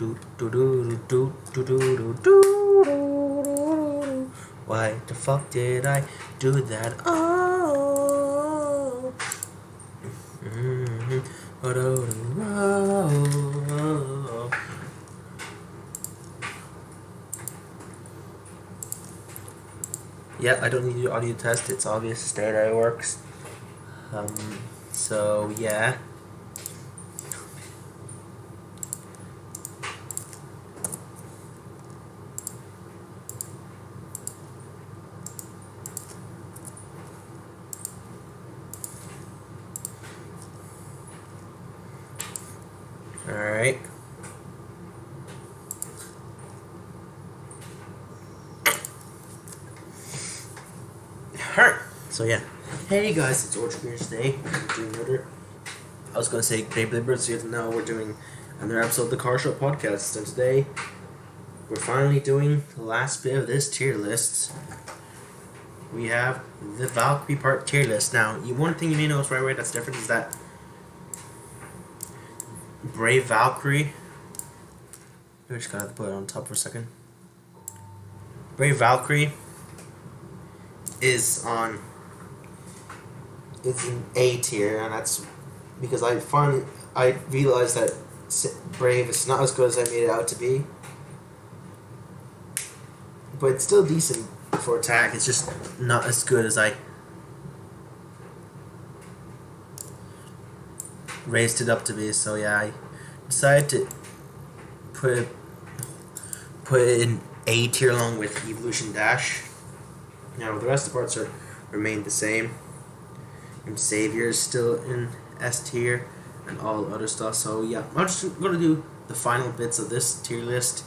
Why the fuck did I do that? Oh. Yeah, I don't need to do audio test. It's obvious that it works. So yeah. Alright. Alright. So yeah. Hey guys, it's Orchard here today. Doing another. I was gonna say Great Blibbers here, now we're doing another episode of the Carr Show podcast, and today we're finally doing the last bit of this tier list. We have the Valkyrie part tier list. Now, one thing you may notice right away that's different is that Brave Valkyrie. I just gotta put it on top for a second. Brave Valkyrie is in A tier, and that's because I realized that Brave is not as good as I made it out to be, but it's still decent for attack. It's just not as good as I raised it up to be. So yeah, I decided to put it in A tier along with Evolution Dash. Now the rest of the parts remain the same. And Savior is still in S tier and all other stuff. So yeah, I'm just gonna do the final bits of this tier list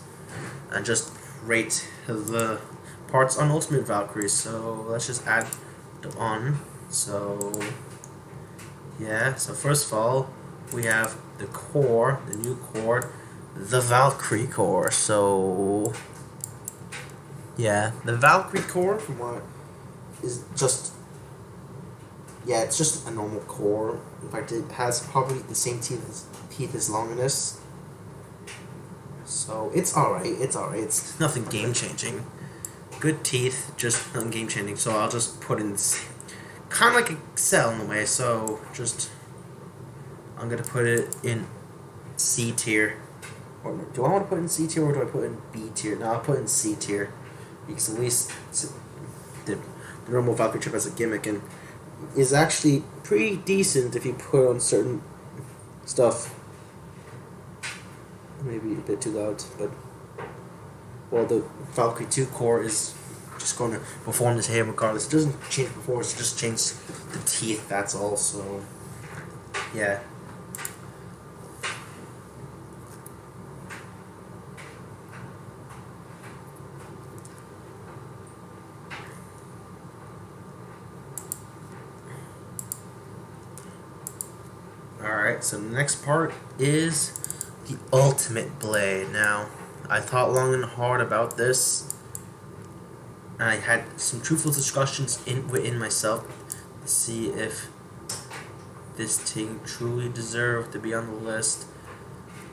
and just rate the parts on Ultimate Valkyrie. So let's just add them on. So yeah, so first of all, we have the core, the new core, the Valkyrie Core. So yeah, the Valkyrie Core, from what is just, yeah, it's just a normal core. In fact, it has probably the same teeth as Longinus. So it's alright, it's nothing game changing. Good teeth, just nothing game changing. So I'll just put in this, kind of like a cell in a way. So I'm gonna put it in C tier. Or do I want to put it in C tier or do I put it in B tier? No, I'll put it in C tier because at least the normal Valkyrie chip has a gimmick and is actually pretty decent if you put on certain stuff. Maybe a bit too loud, but well, the Valkyrie 2 core is just going to perform this here regardless. It doesn't change performance, it just changes the teeth, that's all. So yeah. Alright, so the next part is the Ultimate Blade. Now, I thought long and hard about this. I had some truthful discussions within myself to see if this thing truly deserved to be on the list.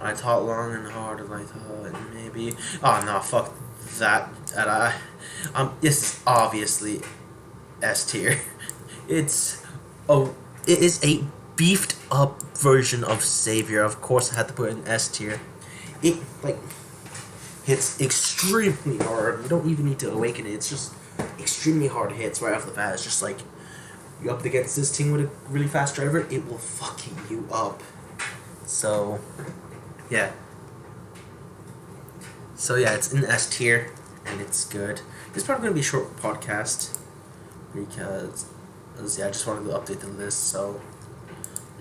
I thought long and hard, and I thought maybe, oh no, fuck that. This is obviously S tier. It is a beefed up version of Savior. Of course I had to put it in S tier. It hits extremely hard. You don't even need to awaken it. It's just extremely hard hits right off the bat. It's just like you're up against this thing with a really fast driver, it will fucking you up. So yeah. It's in S tier and it's good. This is probably gonna be a short podcast because I just wanted to update the list. So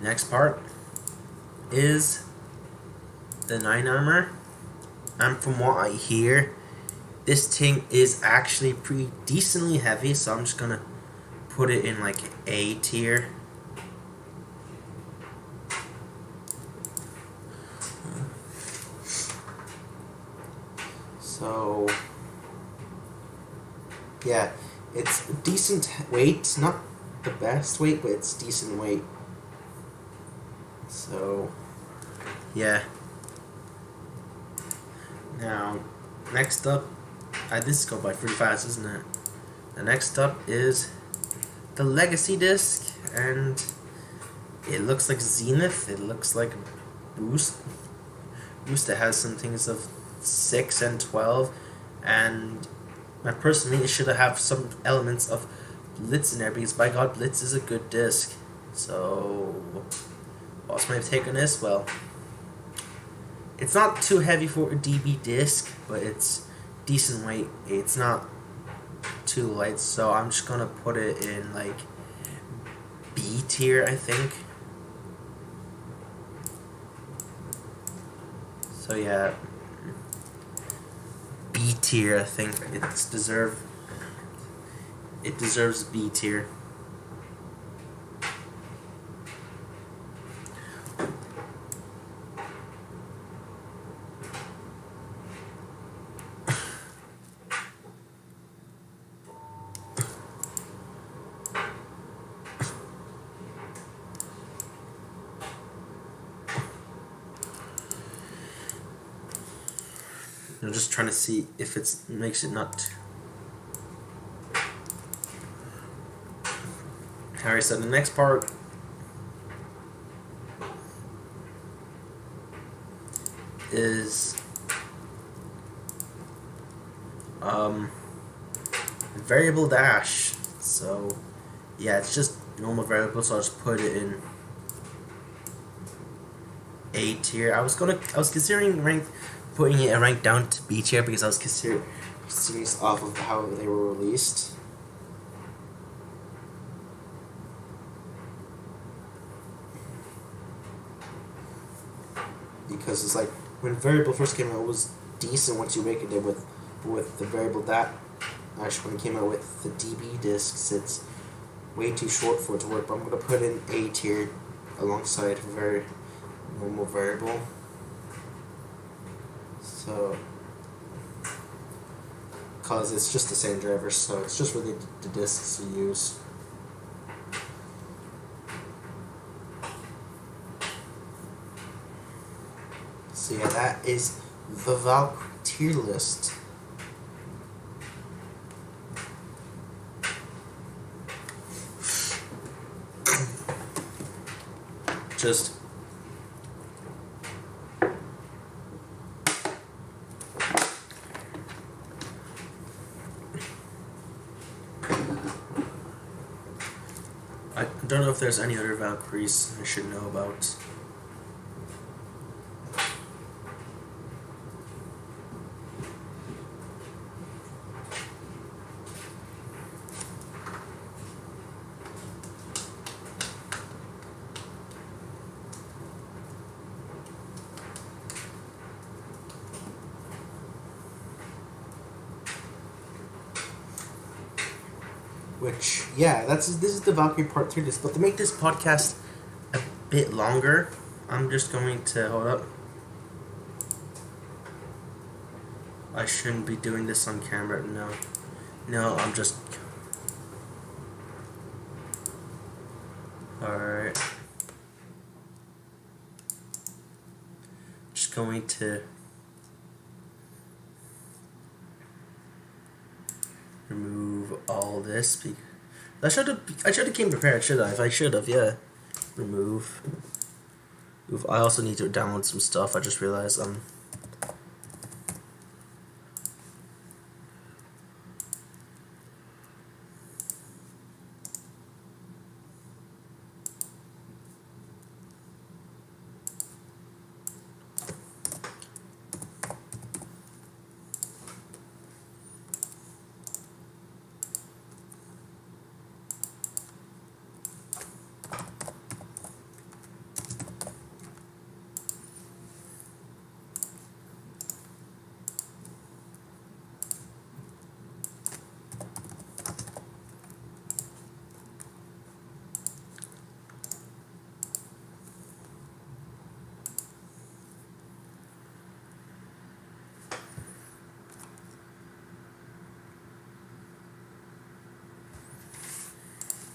next part is the 9 armor, and from what I hear, this thing is actually pretty decently heavy, so I'm just gonna put it in like A tier. So yeah, it's decent weight, not the best weight, but it's decent weight. So yeah. Now, next up, this is going by pretty fast, isn't it? The next up is the Legacy disc, and it looks like Zenith. It looks like Boost. Boost that has some things of 6 and 12, and personally, it should have some elements of Blitz in there, because by God, Blitz is a good disc. So, what's my take on this? Well, it's not too heavy for a DB disc, but it's decent weight. It's not too light, so I'm just gonna put it in like B tier, I think. So yeah, B tier. I think it deserves B tier. I'm just trying to see if it makes it not. Alright, so the next part is variable dash. So yeah, it's just normal variable, so I'll just put it in A tier. I was considering putting it a rank down to B tier, because I was considering off of how they were released. Because it's like, when variable first came out, it was decent once you make it there with the variable that. Actually, when it came out with the DB discs, it's way too short for it to work. But I'm gonna put in A tier alongside a very normal variable. So, cause it's just the same driver, so it's just really the discs you use. So yeah, that is the Valkyrie tier list. Just I don't know if there's any other Valkyries I should know about. Which, yeah, this is the Valkyrie part 3 list. But to make this podcast a bit longer, I'm just going to hold up. I shouldn't be doing this on camera. No, I'm just. Alright. Just going to remove all this. I should have came prepared, should I? If I should have, yeah. Remove. I also need to download some stuff. I just realized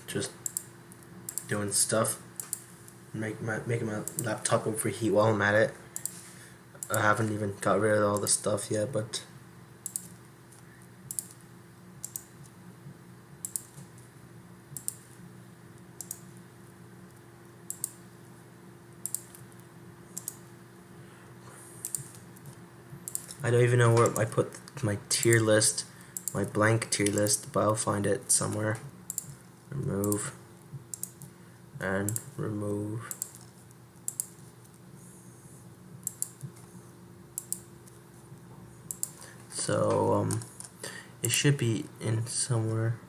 just doing stuff, making my laptop overheat while I'm at it. I haven't even got rid of all the stuff yet, but I don't even know where I put my tier list, my blank tier list, but I'll find it somewhere. Remove and remove. So it should be in somewhere.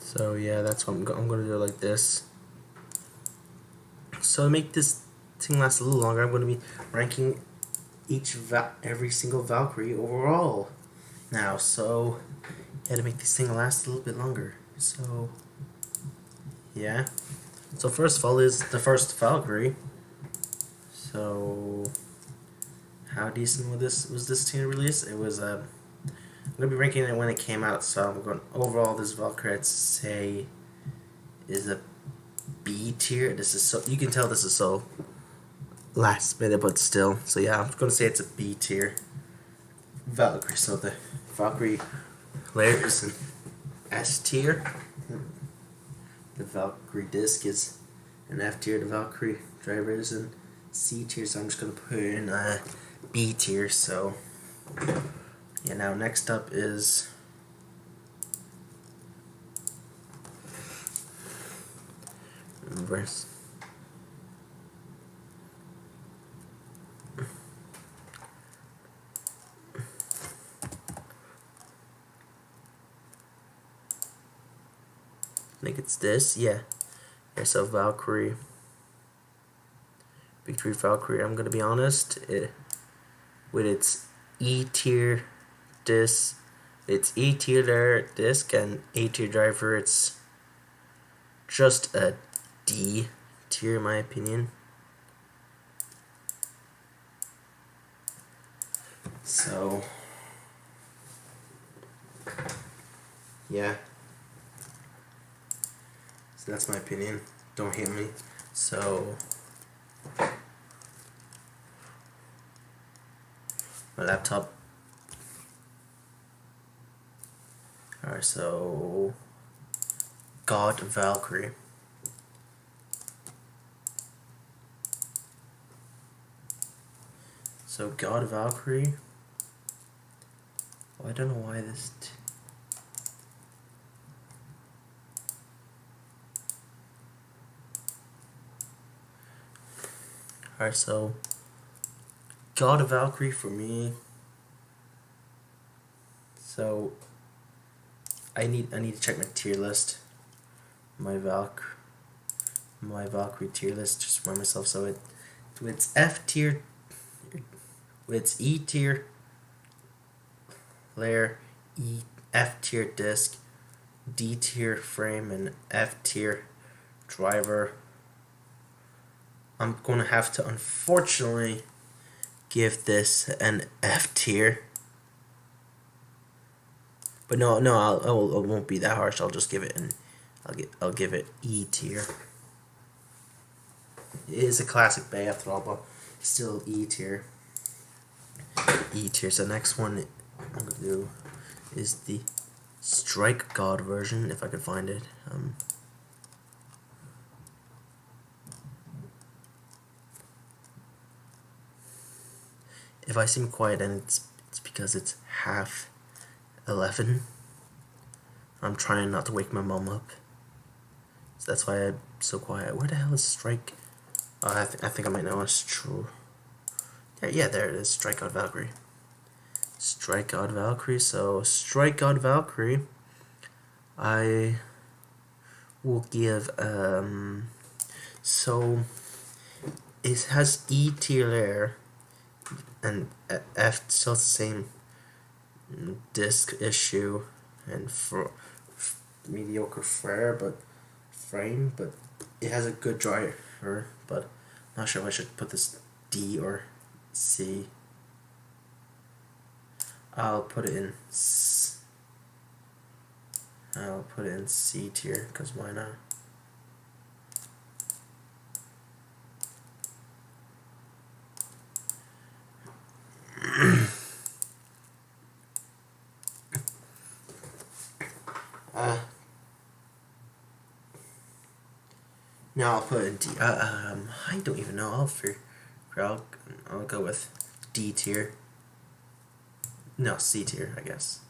So yeah, that's what I'm gonna do, like this. So to make this thing last a little longer, I'm gonna be ranking every single Valkyrie overall now. So yeah, to make this thing last a little bit longer. So yeah. So first of all is the first Valkyrie. So how decent was this thing release? It was I'm gonna be ranking it when it came out, so I'm going overall this Valkyrie I'd say is a B tier. This is so, you can tell this is so last minute, but still. So yeah, I'm gonna say it's a B tier Valkyrie. So the Valkyrie layer is an S tier. The Valkyrie disc is an F tier. The Valkyrie driver is an C tier. So I'm just gonna put it in a B tier. So yeah, now next up is reverse. I think it's this, yeah. So Valkyrie, Victory Valkyrie. I'm gonna be honest, with its E tier disc, its E tier disc and A tier driver, it's just a D tier in my opinion. So yeah, so that's my opinion, don't hate me. So my laptop. Alright, so God Valkyrie. So God Valkyrie. Well, I don't know why this. Alright, so God Valkyrie for me. So I need to check my tier list. My Valkyrie tier list, just to remind myself. So it's F tier, it's E tier layer, F tier disc, D tier frame, and F tier driver. I'm gonna have to unfortunately give this an F tier. But no, I won't be that harsh. I'll just give it I'll give it E tier. It is a classic bay after all, but still E tier. E tier. So next one I'm gonna do is the Strike God version, if I could find it. If I seem quiet, and it's because it's half 11. I'm trying not to wake my mom up, so that's why I'm so quiet. Where the hell is Strike? I think I might know. It's true. Yeah, there it is. Strikeout Valkyrie. Strikeout Valkyrie. So Strikeout Valkyrie, I will give so it has E tier layer and F, still the same disc issue and for mediocre flare, but frame, but it has a good driver, but I'm not sure if I should put this D or C. I'll put it in C tier, because why not? Now I'll put it in D. I don't even know. I'll go with D tier. No, C tier, I guess.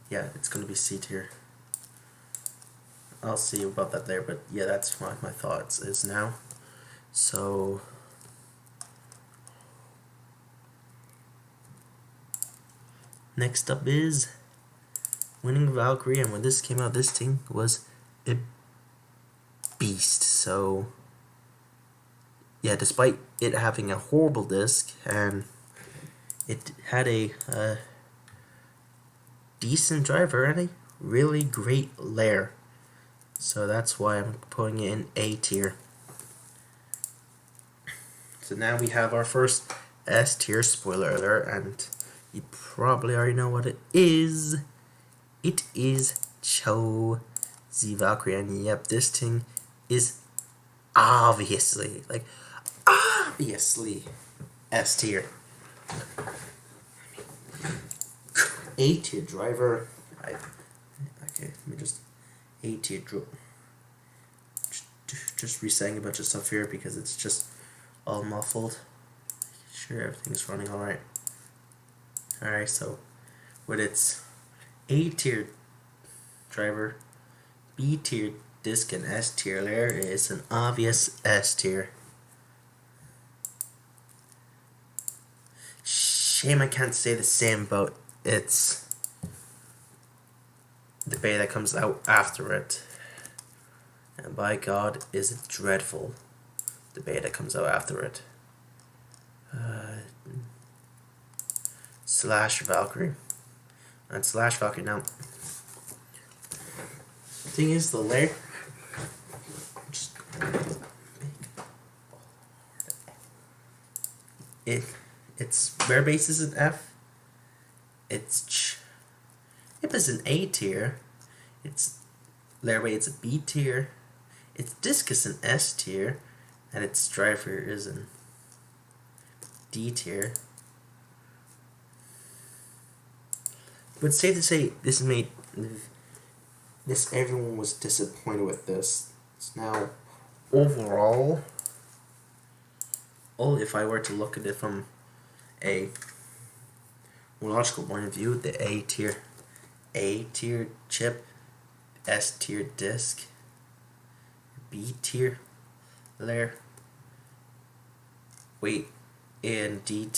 Yeah, it's gonna be C tier. I'll see about that there, but yeah, that's what my thoughts is now. So next up is winning Valkyrie, and when this came out, this thing was a beast. So yeah, despite it having a horrible disc, and it had a decent driver and a really great lair, so that's why I'm putting it in A tier. So now we have our first S tier, spoiler alert, and you probably already know what it is. It is the Valkyrie, and yep, this thing is obviously S tier. A tier driver. Okay, let me just A tier just re-saying a bunch of stuff here because it's just all muffled. Sure, everything's running alright. Alright, so with its A tier driver, B tier disc, and S tier layer, is an obvious S tier. Shame I can't say the same about its the beta that comes out after it. And by God, is it dreadful, the beta that comes out after it. Slash Valkyrie. And Slash Valkyrie now. Thing is, the layer. Its rare base is an F. Its chip is an A tier. Its layer weight is a B tier. Its disc is an S tier, and its driver is an D tier. But it's safe to say everyone was disappointed with this. Now, overall, if I were to look at it from a more logical point of view, the A tier chip, S tier disc, B tier layer, weight, and D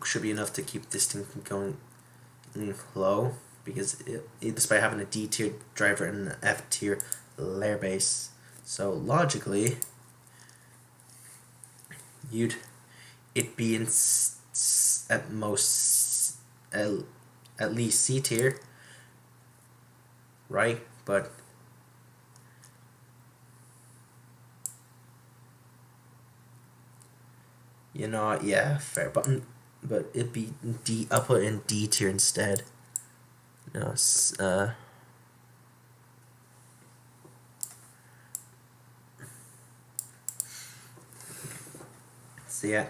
should be enough to keep this thing going low, because despite having a D tier driver and an F tier layer base, so logically it be in at most at least C tier, right? But you know, yeah, fair, but it'd be D. I'll put it in D tier instead. No, so yeah,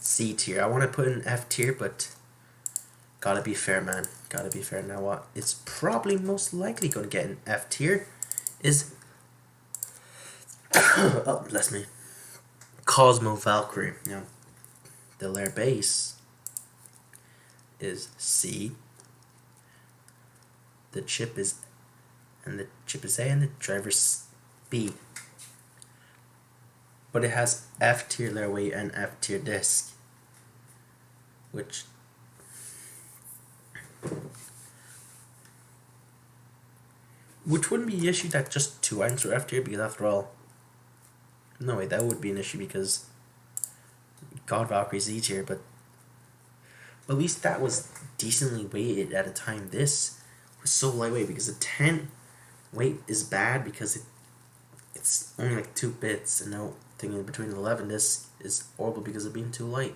C tier. I want to put in F tier, but gotta be fair, man. Gotta be fair. Now what? It's probably most likely gonna get an F tier. Is oh, bless me. Cosmo Valkyrie. You know, the layer base is C. The chip is A, and the driver's B. But it has F tier layer weight and F tier disc, which wouldn't be the issue that just 2 items were F tier, because after all, no way, that would be an issue because God Valkyrie's E tier, but at least that was decently weighted at a time. This was so lightweight because the 10 weight is bad because it's only like 2 bits, and now thinking in between 11 discs is horrible because of being too light.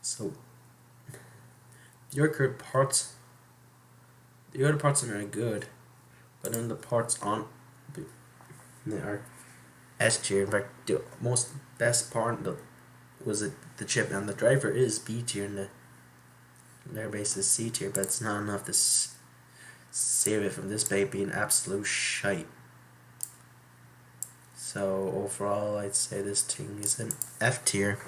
So the other parts are very good, but then the parts on they are S tier. In fact, the most best part was the chip, and the driver is B tier, and the layer base is C tier, but it's not enough to save it from this baby being absolute shite. So overall, I'd say this thing is an F tier.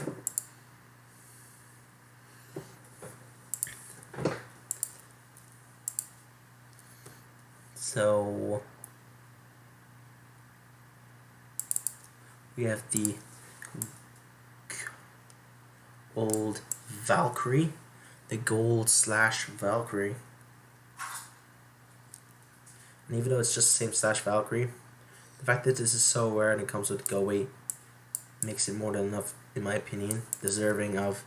So we have the old Valkyrie, the gold / Valkyrie. And even though it's just the same / Valkyrie, the fact that this is so rare and it comes with go weight makes it more than enough, in my opinion, deserving of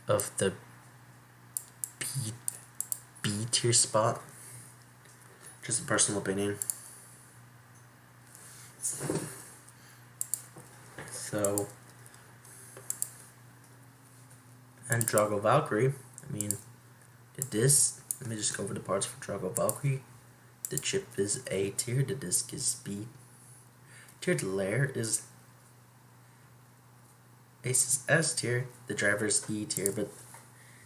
the B tier spot. Just a personal opinion. So, and Drago Valkyrie, I mean, let me just go over the parts for Drago Valkyrie. The chip is A tier, the disc is B tier, the layer is S tier, the driver is E tier, but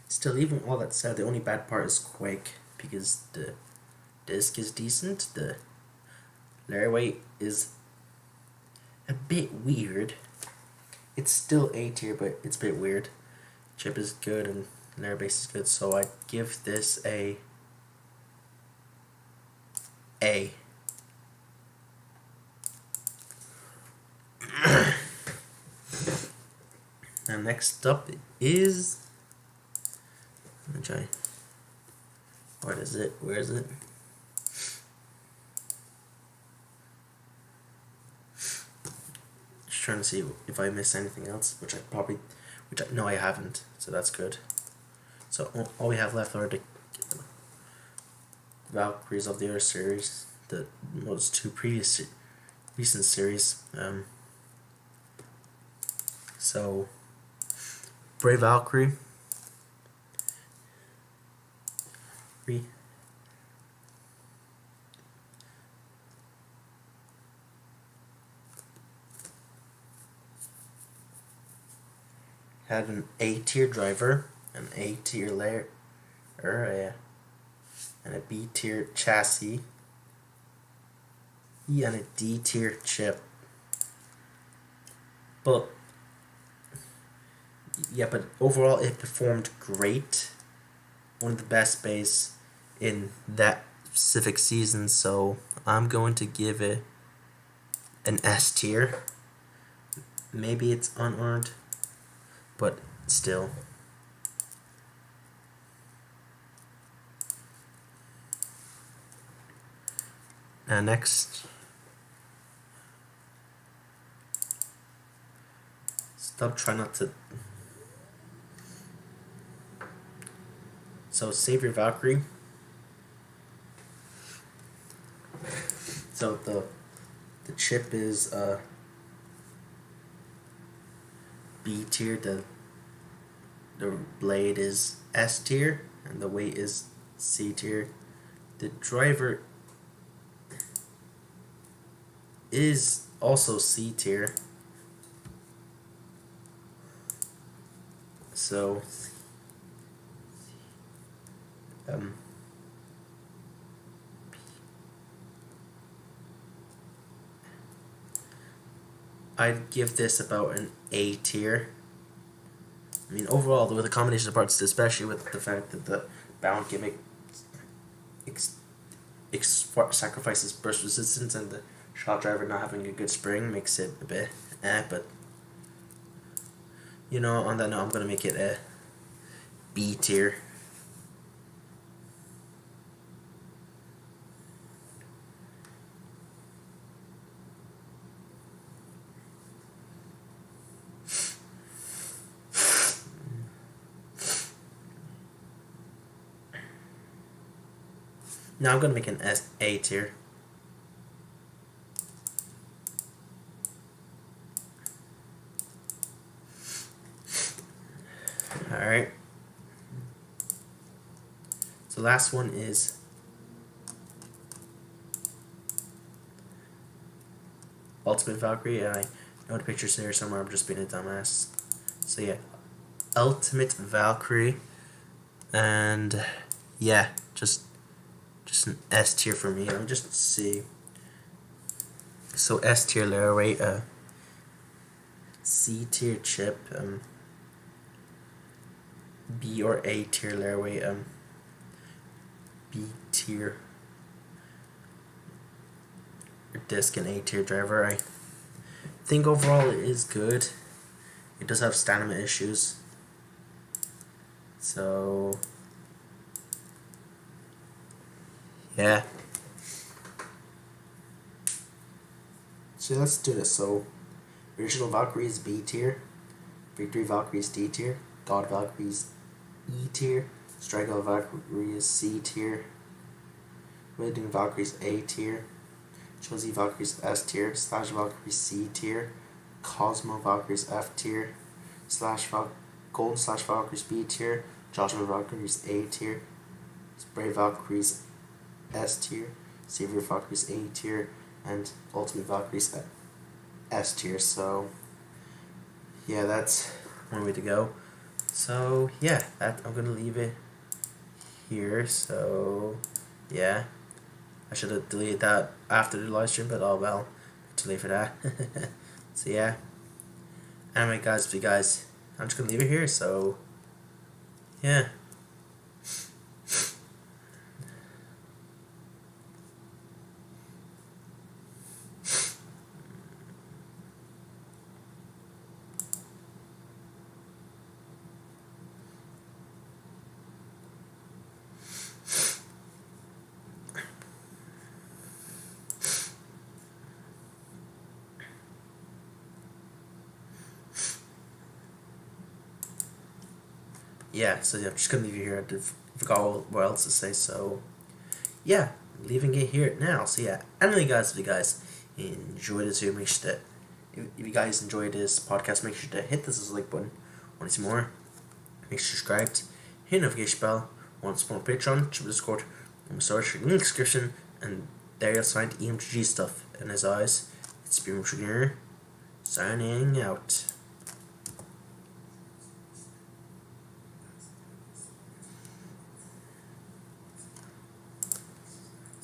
still, even all that said, the only bad part is Quake, because the disc is decent, the layer weight is a bit weird. It's still A tier, but it's a bit weird. Chip is good and layer base is good, so I give this a A. Now next up is, let me try. What is it? Where is it? Just trying to see if I missed anything else, which no, I haven't, so that's good. So all we have left are the Valkyries of the other series, the most 2 recent series. So Brave Valkyrie, had an A tier driver, an A tier layer, and a B tier chassis, and a D tier chip. But overall it performed great. One of the best bays in that specific season, so I'm going to give it an S tier. Maybe it's unearned, but still. Now next, try not to. So Savior Valkyrie. So the chip is B tier, the blade is S tier, and the weight is C tier. The driver is also C tier. So I'd give this about an A tier. I mean, overall, with the combination of parts, especially with the fact that the bound gimmick sacrifices burst resistance and the shot driver not having a good spring makes it a bit but you know, on that note, I'm gonna make it a B tier. Now I'm gonna make an A tier. last one is Ultimate Valkyrie. I know the picture's there somewhere, I'm just being a dumbass. So yeah, Ultimate Valkyrie, and yeah, just an S tier for me. Let me just see. So S tier layer weight, C tier chip, B or A tier layer weight, B tier disc, and A tier driver. I think overall it is good. It does have stamina issues, so yeah. So let's do this. So original Valkyrie is B tier, Victory Valkyrie is D tier, God Valkyrie is E tier, Strikeout Valkyrie is C tier, Wielding Valkyrie is A tier, Josie Valkyrie is S tier, Slash Valkyrie is C tier, Cosmo Valkyrie is F tier, Golden Slash Valkyrie is B tier, Joshua Valkyrie is A tier, Brave Valkyrie is S tier, Savior Valkyrie is A tier, and Ultimate Valkyrie is S tier. So yeah, that's one way to go. So yeah, I'm gonna leave it here. So yeah, I should have deleted that after the live stream, but oh well, too late for that. So yeah. Anyway, guys, I'm just gonna leave it here. So yeah. Yeah, so yeah, I'm just gonna leave it here. I forgot what else to say, so yeah, leaving it here now. So yeah, anyway, guys, if you guys enjoyed this video, make sure that if you guys enjoyed this podcast, make sure to hit this like button. Want to see more? Make sure you're subscribed, hit the notification bell. Want to support Patreon, check Discord, and search in the description, and there you'll find EMGG stuff. And as always, it's been Junior signing out.